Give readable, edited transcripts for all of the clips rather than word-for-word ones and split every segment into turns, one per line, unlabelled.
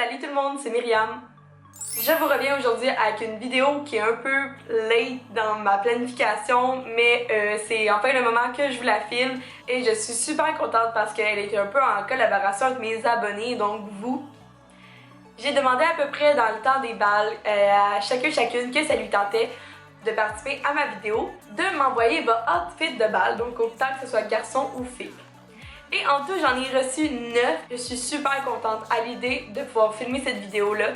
Salut tout le monde, c'est Myriam. Je vous reviens aujourd'hui avec une vidéo qui est un peu late dans ma planification, mais c'est enfin le moment que je vous la filme et je suis super contente parce qu'elle était un peu en collaboration avec mes abonnés, donc vous. J'ai demandé à peu près dans le temps des balles à chacune que ça lui tentait de participer à ma vidéo, de m'envoyer votre outfit de balle, donc autant que ce soit garçon ou fille. Et en tout, j'en ai reçu 9. Je suis super contente à l'idée de pouvoir filmer cette vidéo-là.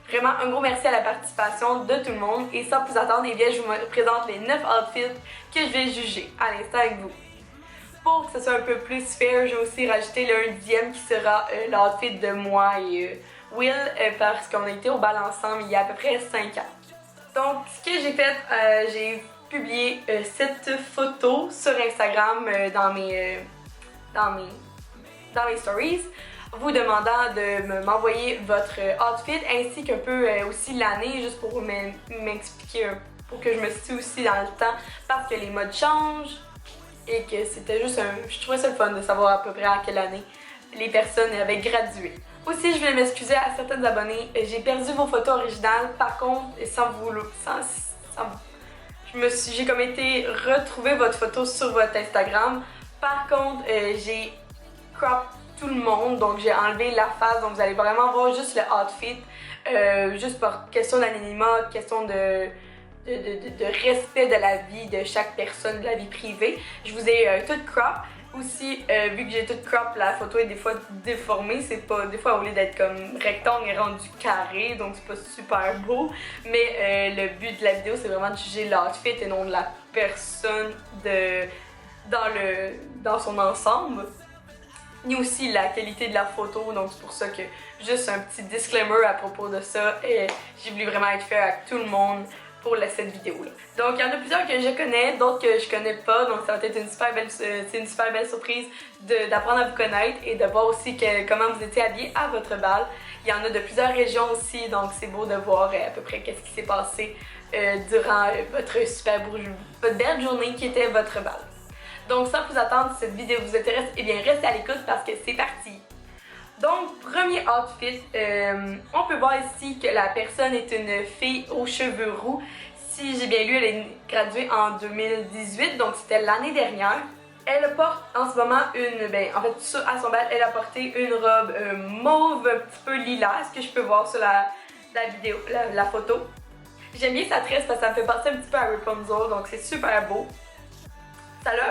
Vraiment, un gros merci à la participation de tout le monde. Et sans plus attendre, eh bien, je vous présente les 9 outfits que je vais juger à l'instant avec vous. Pour que ce soit un peu plus fair, j'ai aussi rajouté le 10e qui sera l'outfit de moi et Will parce qu'on a été au bal ensemble il y a à peu près 5 ans. Donc, ce que j'ai fait, j'ai publié cette photo sur Instagram dans mes stories, vous demandant de m'envoyer votre outfit ainsi qu'un peu aussi l'année, juste pour m'expliquer, pour que je me situe aussi dans le temps, parce que les modes changent et que c'était juste je trouvais ça le fun de savoir à peu près à quelle année les personnes avaient gradué. Aussi, je voulais m'excuser à certaines abonnées, j'ai perdu vos photos originales, par contre, j'ai comme été retrouver votre photo sur votre Instagram. Par contre, j'ai crop tout le monde, donc j'ai enlevé la face, donc vous allez vraiment voir juste le outfit, juste par question d'anonymat, question de respect de la vie de chaque personne, de la vie privée. Je vous ai tout crop. Aussi, vu que j'ai tout crop, la photo est des fois déformée, c'est pas, des fois au lieu d'être comme rectangle, elle est rendue carré, donc c'est pas super beau. Mais le but de la vidéo, c'est vraiment de juger l'outfit et non de la personne dans son ensemble, ni aussi la qualité de la photo, donc c'est pour ça que juste un petit disclaimer à propos de ça, et j'ai voulu vraiment être fair avec tout le monde pour cette vidéo là. Donc il y en a plusieurs que je connais, d'autres que je connais pas, donc ça va être une super belle surprise d'apprendre à vous connaître et de voir aussi comment vous étiez habillés à votre bal. Il y en a de plusieurs régions aussi, donc c'est beau de voir à peu près qu'est-ce qui s'est passé durant votre belle journée qui était votre bal. Donc sans plus attendre, si cette vidéo vous intéresse, eh bien restez à l'écoute parce que c'est parti! Donc, premier outfit, on peut voir ici que la personne est une fille aux cheveux roux. Si j'ai bien lu, elle est graduée en 2018, donc c'était l'année dernière. Elle porte en ce moment à son bal, elle a porté une robe mauve, un petit peu lilas, ce que je peux voir sur la vidéo, la photo. J'aime bien sa tresse parce que ça me fait penser un petit peu à Rapunzel, donc c'est super beau.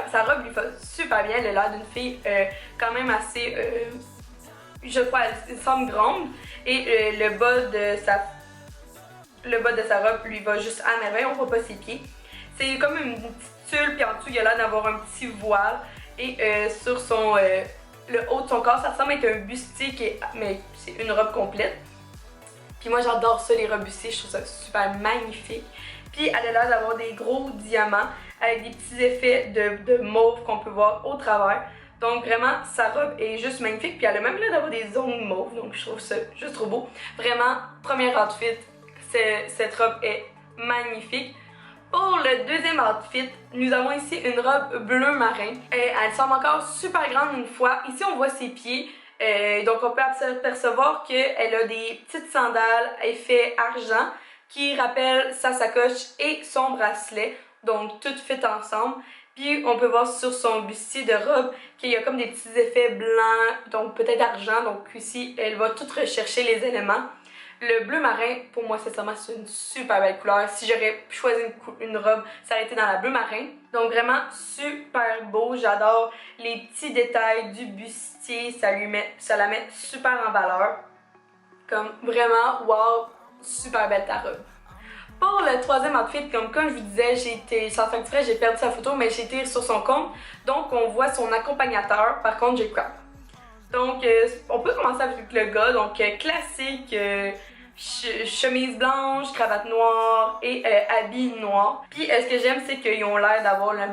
Sa robe lui fait super bien, elle a l'air d'une fille quand même assez, je crois, elle semble grande. Et le bas de sa robe lui va juste à merveille, on voit pas ses pieds. C'est comme une petite tulle, puis en dessous il a l'air d'avoir un petit voile. Et sur le haut de son corps, ça ressemble être un bustier, mais c'est une robe complète. Puis moi j'adore ça, les robes bustiers, je trouve ça super magnifique. Puis elle a l'air d'avoir des gros diamants avec des petits effets de mauve qu'on peut voir au travers. Donc vraiment, sa robe est juste magnifique. Puis elle a même l'air d'avoir des ongles mauves, donc je trouve ça juste trop beau. Vraiment, premier outfit, cette robe est magnifique. Pour le deuxième outfit, nous avons ici une robe bleu marin. Elle semble encore super grande une fois. Ici, on voit ses pieds. Donc on peut apercevoir qu'elle a des petites sandales effet argent qui rappellent sa sacoche et son bracelet, donc tout fait ensemble. Puis on peut voir sur son bustier de robe qu'il y a comme des petits effets blancs, donc peut-être argent, donc ici elle va tout rechercher les éléments. Le bleu marin, pour moi sincèrement, c'est une super belle couleur. Si j'aurais choisi une robe, ça aurait été dans la bleu marin. Donc vraiment super beau, j'adore les petits détails du bustier, ça la met super en valeur. Comme vraiment, wow, super belle ta robe. Pour le troisième outfit, comme je vous disais, sans faire exprès, j'ai perdu sa photo, mais j'ai été sur son compte. Donc on voit son accompagnateur, par contre j'ai crop. Donc on peut commencer avec le gars, donc classique, chemise blanche, cravate noire et habit noir. Puis ce que j'aime, c'est qu'ils ont l'air d'avoir les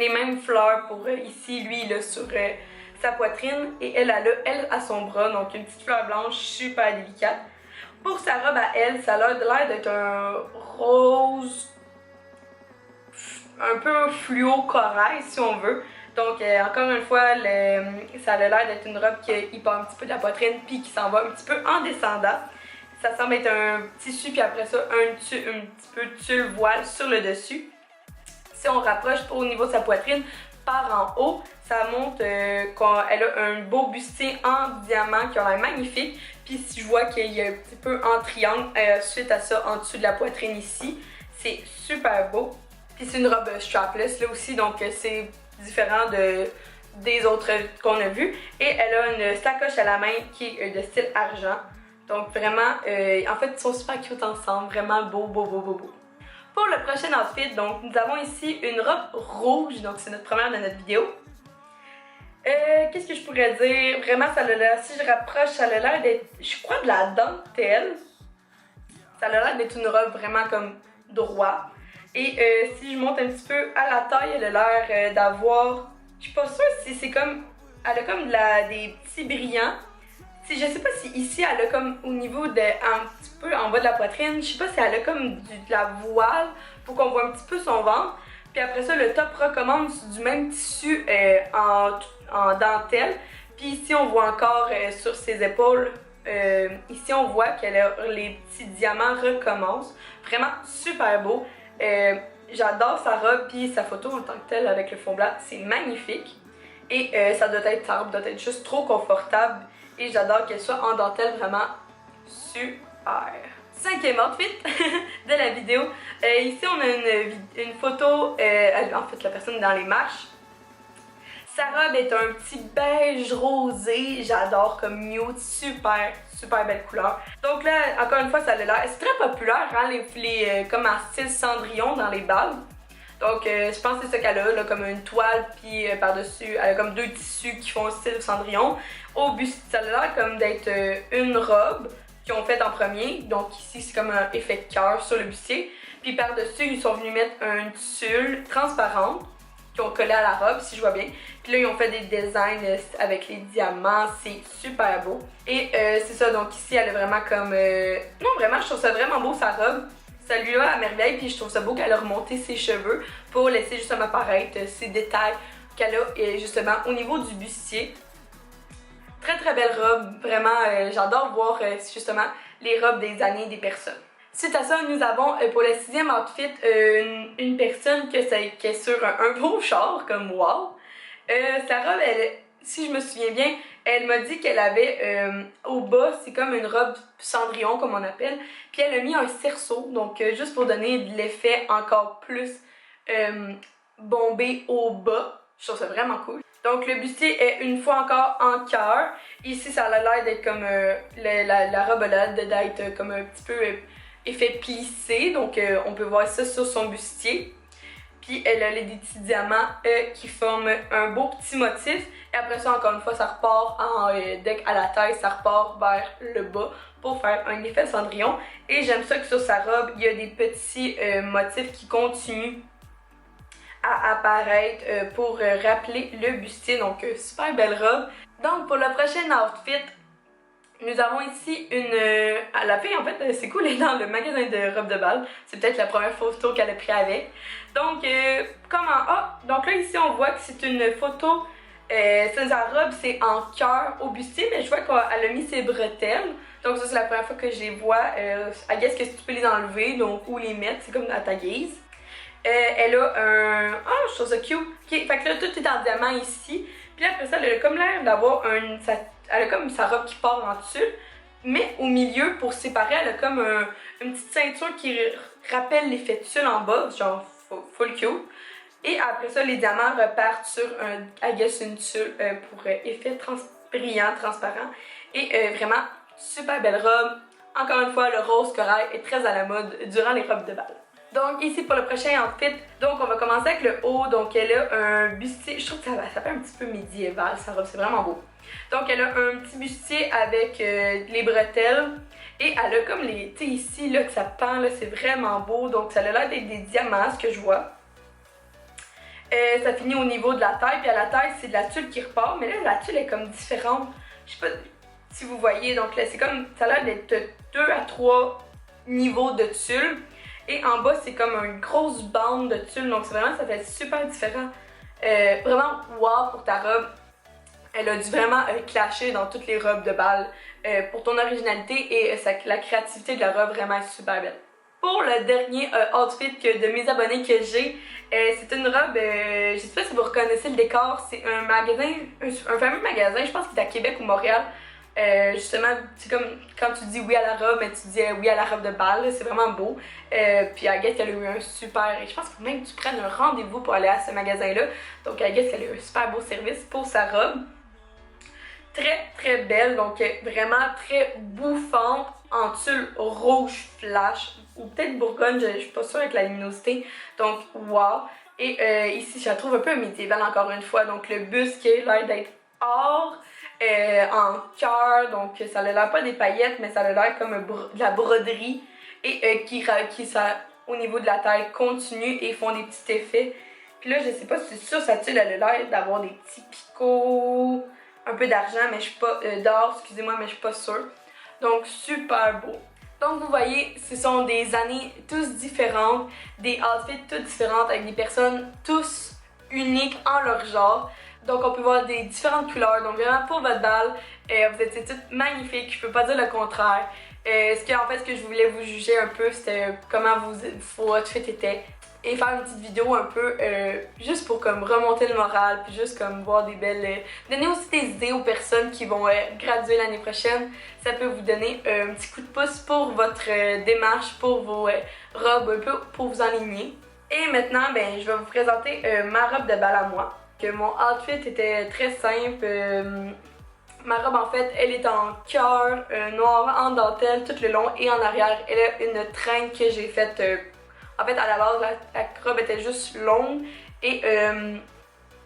mêmes fleurs pour ici, lui il a sur sa poitrine et elle à son bras, donc une petite fleur blanche super délicate. Pour sa robe à elle, ça a l'air d'être un rose un peu fluo corail si on veut. Donc encore une fois, ça a l'air d'être une robe qui part un petit peu de la poitrine puis qui s'en va un petit peu en descendant. Ça semble être un tissu puis après ça un petit peu tulle voile sur le dessus. Si on rapproche au niveau de sa poitrine par en haut, ça montre qu'elle a un beau bustier en diamant qui a l'air magnifique. Puis si je vois qu'il y a un petit peu en triangle suite à ça en dessous de la poitrine ici, c'est super beau. Puis c'est une robe strapless là aussi, donc c'est différent des autres qu'on a vues. Et elle a une sacoche à la main qui est de style argent. Donc vraiment, en fait ils sont super cute ensemble, vraiment beau. Pour le prochain outfit, donc nous avons ici une robe rouge, donc c'est notre première de notre vidéo. Qu'est-ce que je pourrais dire? Vraiment, ça a l'air, si je rapproche, ça a l'air d'être, je crois, de la dentelle. Ça a l'air d'être une robe vraiment comme droit. Et si je monte un petit peu à la taille, elle a l'air d'avoir, je suis pas sûre si c'est comme, elle a comme des petits brillants. Je sais pas si ici elle a comme au niveau de un petit peu en bas de la poitrine, je sais pas si elle a comme de la voile pour qu'on voit un petit peu son ventre. Puis après ça, le top recommence du même tissu en dentelle. Puis ici on voit encore sur ses épaules, ici on voit que les petits diamants recommencent. Vraiment super beau. J'adore sa robe puis sa photo en tant que telle avec le fond blanc, c'est magnifique. Et sa robe doit être juste trop confortable. Et j'adore qu'elle soit en dentelle, vraiment super. Cinquième outfit de la vidéo. Ici, on a une photo, en fait, la personne est dans les marches. Sa robe est un petit beige rosé, j'adore comme nude, super belle couleur. Donc là, encore une fois, ça a l'air, c'est très populaire, hein, comme en style Cendrillon dans les balles. Donc, je pense que c'est ça qu'elle a, là, comme une toile, puis par-dessus, elle a comme deux tissus qui font style Cendrillon. Au bustier, ça a l'air comme d'être une robe qu'ils ont faite en premier. Donc ici, c'est comme un effet de cœur sur le bustier. Puis par-dessus, ils sont venus mettre une tulle transparente qu'ils ont collé à la robe, si je vois bien. Puis là, ils ont fait des designs avec les diamants, c'est super beau. Et c'est ça, donc ici, elle a vraiment comme... Non, vraiment, je trouve ça vraiment beau, sa robe. Ça lui va à merveille, puis je trouve ça beau qu'elle a remonté ses cheveux pour laisser justement apparaître ces détails qu'elle a justement au niveau du bustier. Très belle robe, vraiment, j'adore voir justement les robes des années des personnes. Suite à ça, nous avons pour le sixième outfit une personne qui est sur un beau char, comme wow. Sa robe, si je me souviens bien, elle m'a dit qu'elle avait au bas, c'est comme une robe Cendrillon comme on appelle, puis elle a mis un cerceau, donc juste pour donner de l'effet encore plus bombé au bas. Je trouve ça vraiment cool. Donc le bustier est une fois encore en cœur. Ici, ça a l'air d'être comme la robe a l'air d'être comme un petit peu effet plissé, donc on peut voir ça sur son bustier. Puis elle a des petits diamants qui forment un beau petit motif. Et après ça, encore une fois, ça repart à la taille, ça repart vers le bas pour faire un effet Cendrillon. Et j'aime ça que sur sa robe, il y a des petits motifs qui continuent à apparaître pour rappeler le bustier. Donc, super belle robe. Donc, pour le prochain outfit, nous avons ici la fille, en fait, c'est cool, elle est dans le magasin de robes de bal. C'est peut-être la première photo qu'elle a prise avec. Donc, donc là, ici, on voit que c'est une photo. Sa robe, c'est en cœur au bustier, mais je vois qu'elle a mis ses bretelles. Donc, ça, c'est la première fois que je les vois. I guess que tu peux les enlever, donc, ou les mettre, c'est comme à ta guise. Elle a un... je trouve ça cute. Okay, fait que là, tout est en diamant ici. Puis après ça, elle a comme l'air d'avoir elle a comme sa robe qui part en dessus. Mais au milieu, pour séparer, elle a comme une petite ceinture qui rappelle l'effet tulle en bas. Genre, full cute. Et après ça, les diamants repartent sur une tulle pour effet brillant, transparent. Et vraiment, super belle robe. Encore une fois, le rose corail est très à la mode durant les robes de bal. Donc ici pour le prochain outfit, donc on va commencer avec le haut. Donc elle a un bustier, je trouve que ça fait un petit peu médiéval sa robe, c'est vraiment beau. Donc elle a un petit bustier avec les bretelles. Et elle a comme les, tu sais ici là que ça pend, là c'est vraiment beau. Donc ça a l'air d'être des diamants ce que je vois. Ça finit au niveau de la taille, puis à la taille c'est de la tulle qui repart. Mais là la tulle est comme différente, je sais pas si vous voyez. Donc là c'est comme, ça a l'air d'être 2 à 3 niveaux de tulle. Et en bas, c'est comme une grosse bande de tulle. Donc, c'est vraiment, ça fait super différent Vraiment wow pour ta robe. Elle a dû vraiment clasher dans toutes les robes de bal pour ton originalité et la créativité de la robe vraiment est super belle. Pour le dernier outfit de mes abonnés que j'ai, c'est une robe, je sais pas si vous reconnaissez le décor, c'est un magasin, un fameux magasin, je pense qu'il est à Québec ou Montréal. Justement, c'est comme quand tu dis oui à la robe, mais tu dis oui à la robe de bal, c'est vraiment beau. Puis I guess qu'elle a eu un super, je pense qu'il faut même que tu prennes un rendez-vous pour aller à ce magasin-là. Donc I guess qu'elle a eu un super beau service pour sa robe. Très très belle, donc vraiment très bouffante en tulle rouge flash ou peut-être bourgogne, je suis pas sûre avec la luminosité, donc wow. Et ici je la trouve un peu médiévale encore une fois, donc le buste qui a l'air d'être or en cœur, donc ça a l'air pas des paillettes mais ça a l'air comme de la broderie et qui ça, au niveau de la taille continue et font des petits effets. Puis là je sais pas si c'est sûr, sa tulle elle a l'air d'avoir des petits picots, un peu d'argent, mais je suis pas d'or, excusez-moi, mais je suis pas sûre. Donc super beau. Donc vous voyez, ce sont des années tous différentes, des outfits toutes différentes avec des personnes tous uniques en leur genre. Donc on peut voir des différentes couleurs. Donc vraiment pour votre bal, vous étiez toutes magnifiques, je peux pas dire le contraire. Ce que je voulais vous juger un peu, c'était comment vos outfits étaient. Et faire une petite vidéo un peu juste pour comme remonter le moral, puis juste comme voir des belles... donner aussi des idées aux personnes qui vont graduer l'année prochaine. Ça peut vous donner un petit coup de pouce pour votre démarche, pour vos robes, un peu pour vous enligner. Et maintenant, ben, je vais vous présenter ma robe de bal à moi. Que mon outfit était très simple. Ma robe en fait, elle est en cœur noir, en dentelle tout le long et en arrière. Elle a une traîne que j'ai faite... En fait, à la base, la robe était juste longue et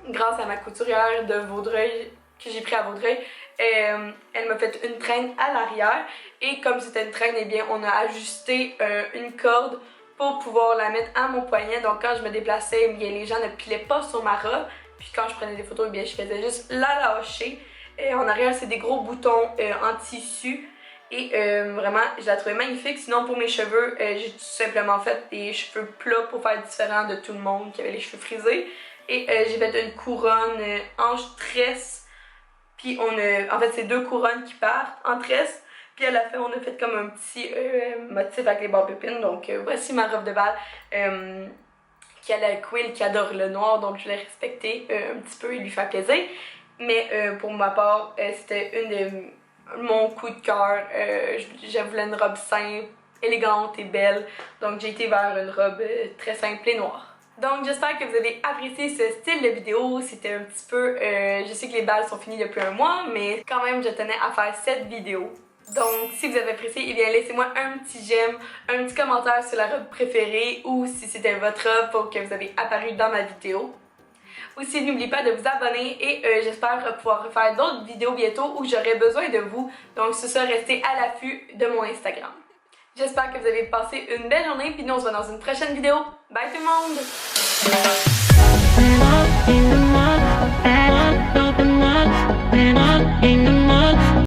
grâce à ma couturière de Vaudreuil, que j'ai pris à Vaudreuil, elle m'a fait une traîne à l'arrière. Et comme c'était une traîne, eh bien, on a ajusté une corde pour pouvoir la mettre à mon poignet. Donc quand je me déplaçais, eh bien, les gens ne pilaient pas sur ma robe. Puis quand je prenais des photos, eh bien, je faisais juste la lâcher. Et en arrière, c'est des gros boutons en tissu. Et vraiment, je la trouvais magnifique. Sinon, pour mes cheveux, j'ai tout simplement fait des cheveux plats pour faire différent de tout le monde qui avait les cheveux frisés. Et j'ai fait une couronne ange tresse. Puis en fait, c'est deux couronnes qui partent en tresse. Puis on a fait comme un petit motif avec les barbes-épines. Donc voici ma robe de bal qui a la Quill qui adore le noir. Donc je l'ai respectée un petit peu et lui faire plaisir. Mais pour ma part, c'était mon coup de cœur. Je voulais une robe simple, élégante et belle. Donc j'ai été vers une robe très simple et noire. Donc j'espère que vous avez apprécié ce style de vidéo. C'était un petit peu... je sais que les balles sont finies depuis un mois, mais quand même je tenais à faire cette vidéo. Donc si vous avez apprécié, eh bien laissez-moi un petit j'aime, un petit commentaire sur la robe préférée ou si c'était votre robe pour que vous avez apparu dans ma vidéo. Aussi, n'oubliez pas de vous abonner et j'espère pouvoir refaire d'autres vidéos bientôt où j'aurai besoin de vous. Donc, sur ce, restez à l'affût de mon Instagram. J'espère que vous avez passé une belle journée puis nous on se voit dans une prochaine vidéo. Bye tout le monde!